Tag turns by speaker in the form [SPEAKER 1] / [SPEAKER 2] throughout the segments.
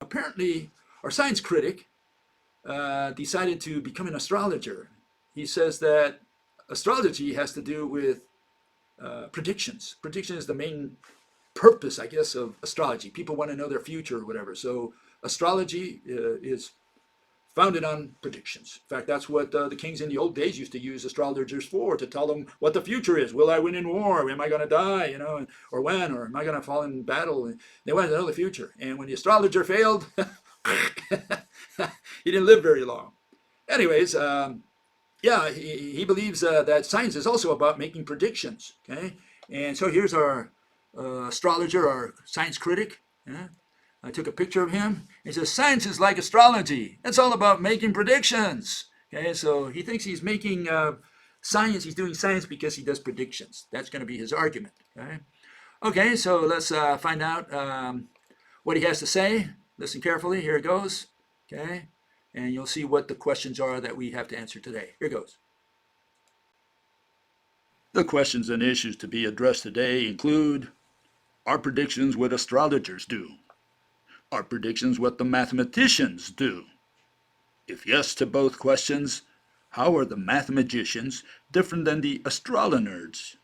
[SPEAKER 1] apparently our science critic decided to become an astrologer. He says that astrology has to do with predictions. Prediction is the main purpose, I guess, of astrology. People want to know their future or whatever. So astrology is founded on predictions. In fact, that's what the kings in the old days used to use astrologers for, to tell them what the future is. Will I win in war? Am I going to die? Or when? Or am I going to fall in battle? And they wanted to know the future. And when the astrologer failed, he didn't live very long. Anyways, yeah, he believes that science is also about making predictions. Okay, and so here's our astrologer, our science critic. Yeah? I took a picture of him. He says, science is like astrology. It's all about making predictions. Okay, so he thinks he's making science. He's doing science because he does predictions. That's going to be his argument. Okay, so let's find out what he has to say. Listen carefully. Here it goes. Okay, and you'll see what the questions are that we have to answer today. Here goes. The questions and issues to be addressed today include, are predictions what astrologers do? Are predictions what the mathematicians do? If yes to both questions, how are the mathematicians different than the astrolonerds?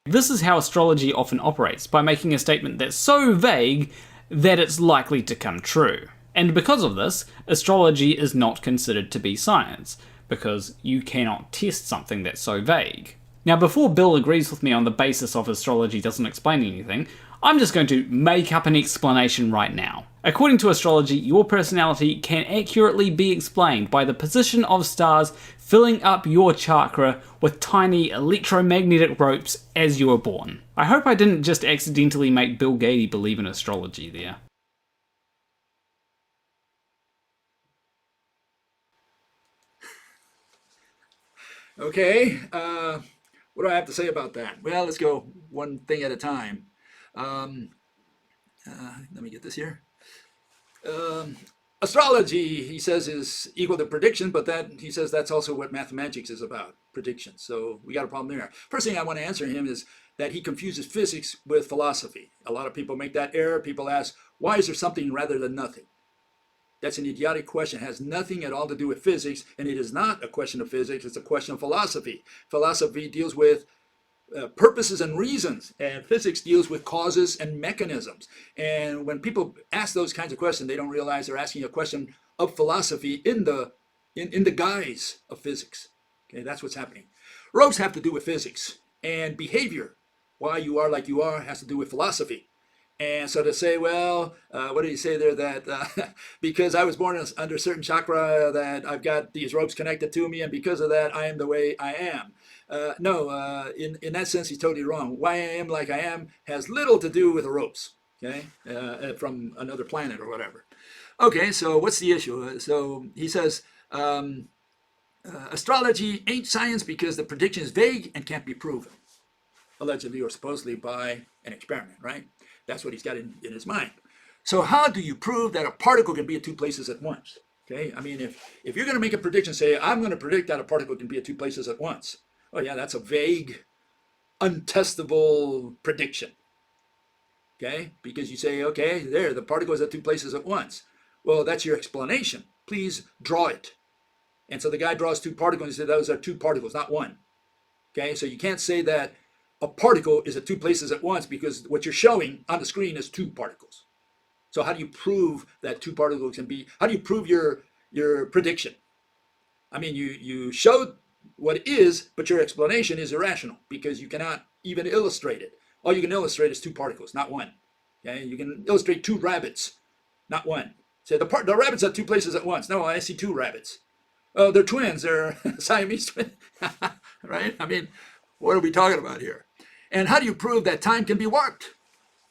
[SPEAKER 2] This is how astrology often operates, by making a statement that's so vague that it's likely to come true. And because of this, astrology is not considered to be science, because you cannot test something that's so vague. Now, before Bill agrees with me on the basis of astrology doesn't explain anything, I'm just going to make up an explanation right now. According to astrology, your personality can accurately be explained by the position of stars filling up your chakra with tiny electromagnetic ropes as you were born. I hope I didn't just accidentally make Bill Gaede believe in astrology there.
[SPEAKER 1] Okay, what do I have to say about that? Well, let's go one thing at a time. Let me get this here. Astrology, he says, is equal to prediction, but he says that's also what mathematics is about, prediction. So we got a problem there. First thing I want to answer him is that he confuses physics with philosophy. A lot of people make that error. People ask, why is there something rather than nothing? That's an idiotic question. It has nothing at all to do with physics, and it is not a question of physics. It's a question of philosophy. Philosophy deals with purposes and reasons, and physics deals with causes and mechanisms. And when people ask those kinds of questions, they don't realize they're asking a question of philosophy in the guise of physics. Okay, that's what's happening. Ropes have to do with physics, and behavior, why you are like you are, has to do with philosophy. And so to say, well, what did he say there, that because I was born under a certain chakra, that I've got these ropes connected to me, and because of that, I am the way I am. No, in that sense, he's totally wrong. Why I am like I am has little to do with the ropes, okay, from another planet or whatever. Okay, so what's the issue? So he says, astrology ain't science because the prediction is vague and can't be proven, allegedly or supposedly by an experiment, right? That's what he's got in his mind. So how do you prove that a particle can be at two places at once? Okay, I mean, if you're going to make a prediction, say, I'm going to predict that a particle can be at two places at once. Oh yeah, that's a vague, untestable prediction. Okay, because you say, okay, there, the particle is at two places at once. Well, that's your explanation. Please draw it. And so the guy draws two particles and says, those are two particles, not one. Okay, so you can't say that a particle is at two places at once, because what you're showing on the screen is two particles. So how do you prove that two particles can be, how do you prove your prediction? I mean, you showed what it is, but your explanation is irrational because you cannot even illustrate it. All you can illustrate is two particles, not one. Okay, you can illustrate two rabbits, not one. Say the rabbits are two places at once. No, I see two rabbits. Oh, they're twins. They're Siamese twins, right? I mean, what are we talking about here? And how do you prove that time can be warped?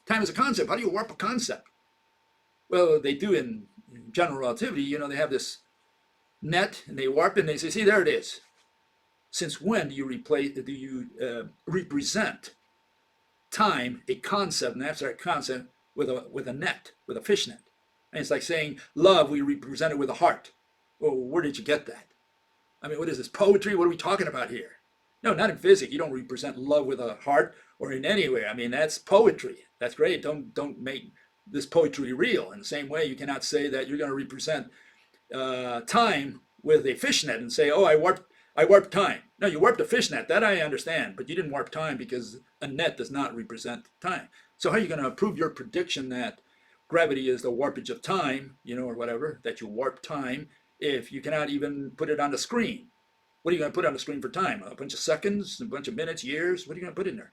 [SPEAKER 1] Time is a concept. How do you warp a concept? Well, they do in general relativity. You know, they have this net and they warp it and they say, see, there it is. Since when do you represent time, a concept, an abstract concept, with a net, with a fishnet? And it's like saying love, we represent it with a heart. Well, where did you get that? I mean, what is this, poetry? What are we talking about here? No, not in physics. You don't represent love with a heart or in any way. I mean, that's poetry. That's great. Don't make this poetry real. In the same way, you cannot say that you're going to represent time with a fishnet and say, oh, I warped time. No, you warped a fishnet. That I understand, but you didn't warp time because a net does not represent time. So how are you going to prove your prediction that gravity is the warpage of time, or whatever, that you warp time, if you cannot even put it on the screen? What are you going to put on the screen for time? A bunch of seconds, a bunch of minutes, years? What are you going to put in there?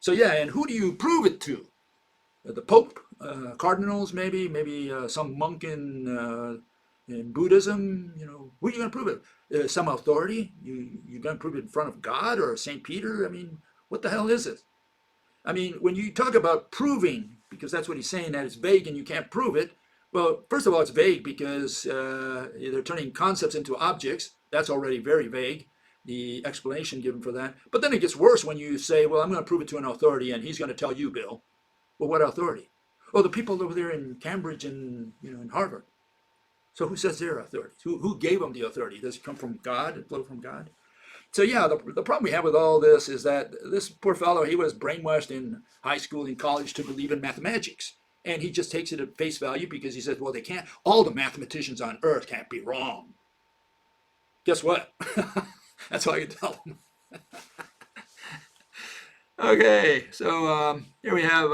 [SPEAKER 1] So yeah, and who do you prove it to? The Pope, cardinals, maybe some monk in Buddhism. Who are you going to prove it? Some authority? You're going to prove it in front of God or Saint Peter? I mean, what the hell is it? I mean, when you talk about proving, because that's what he's saying, that it's vague and you can't prove it. Well, first of all, it's vague because they're turning concepts into objects. That's already very vague, the explanation given for that. But then it gets worse when you say, well, I'm going to prove it to an authority, and he's going to tell you, Bill. Well, what authority? Oh, the people over there in Cambridge and in Harvard. So who says they're authorities? Who gave them the authority? Does it come from God? It flow from God? So yeah, the problem we have with all this is that this poor fellow, he was brainwashed in high school and college to believe in mathematics. And he just takes it at face value because he says, well, they can't, all the mathematicians on earth can't be wrong. Guess what? That's all I can tell him. Okay, so here we have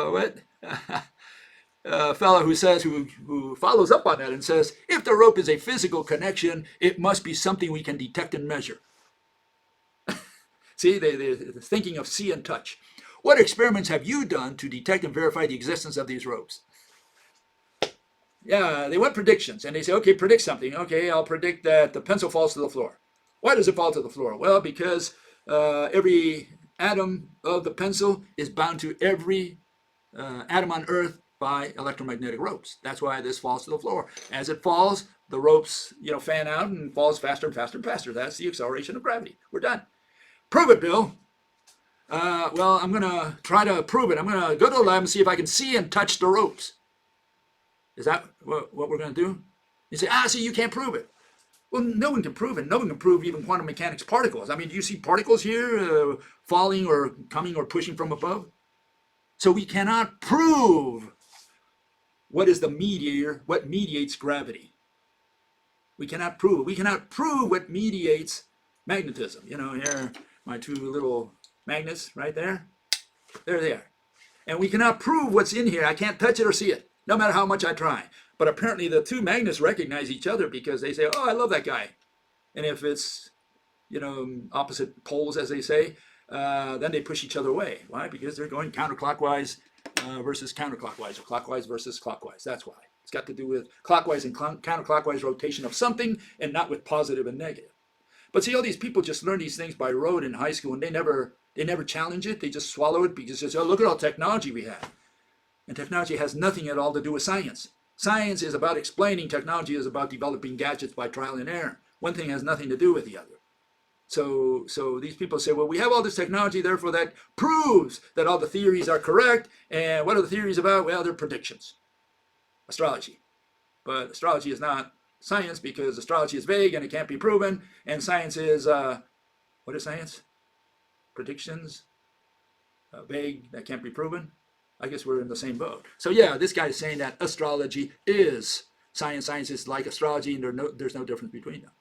[SPEAKER 1] a fellow who says, who follows up on that and says, if the rope is a physical connection, it must be something we can detect and measure. See, they're thinking of see and touch. What experiments have you done to detect and verify the existence of these ropes? Yeah, they want predictions, and they say, okay, predict something. Okay, I'll predict that the pencil falls to the floor. Why does it fall to the floor? Well, because every atom of the pencil is bound to every atom on Earth by electromagnetic ropes. That's why this falls to the floor. As it falls, the ropes, fan out and falls faster and faster and faster. That's the acceleration of gravity. We're done. Prove it, Bill. Well, I'm going to try to prove it. I'm going to go to the lab and see if I can see and touch the ropes. Is that what we're going to do? You say, see, you can't prove it. Well, no one can prove it. No one can prove even quantum mechanics particles. I mean, do you see particles here falling or coming or pushing from above? So we cannot prove what is the mediator, what mediates gravity. We cannot prove it. We cannot prove what mediates magnetism. Here, my two little magnets right there. There they are. And we cannot prove what's in here. I can't touch it or see it, no matter how much I try. But apparently the two magnets recognize each other because they say, oh, I love that guy. And if it's, opposite poles, as they say, then they push each other away. Why? Because they're going counterclockwise versus counterclockwise, or clockwise versus clockwise. That's why. It's got to do with clockwise and counterclockwise rotation of something and not with positive and negative. But see, all these people just learn these things by rote in high school, and they never challenge it. They just swallow it because they say, oh, look at all technology we have. And technology has nothing at all to do with science. Science is about explaining. Technology is about developing gadgets by trial and error. One thing has nothing to do with the other. So these people say, well, we have all this technology, therefore that proves that all the theories are correct. And what are the theories about? Well, they're predictions. Astrology. But astrology is not science because astrology is vague and it can't be proven. And science is, what is science? Predictions. Vague, that can't be proven. I guess we're in the same boat. So yeah, this guy is saying that astrology is science. Science is like astrology, and there's no difference between them.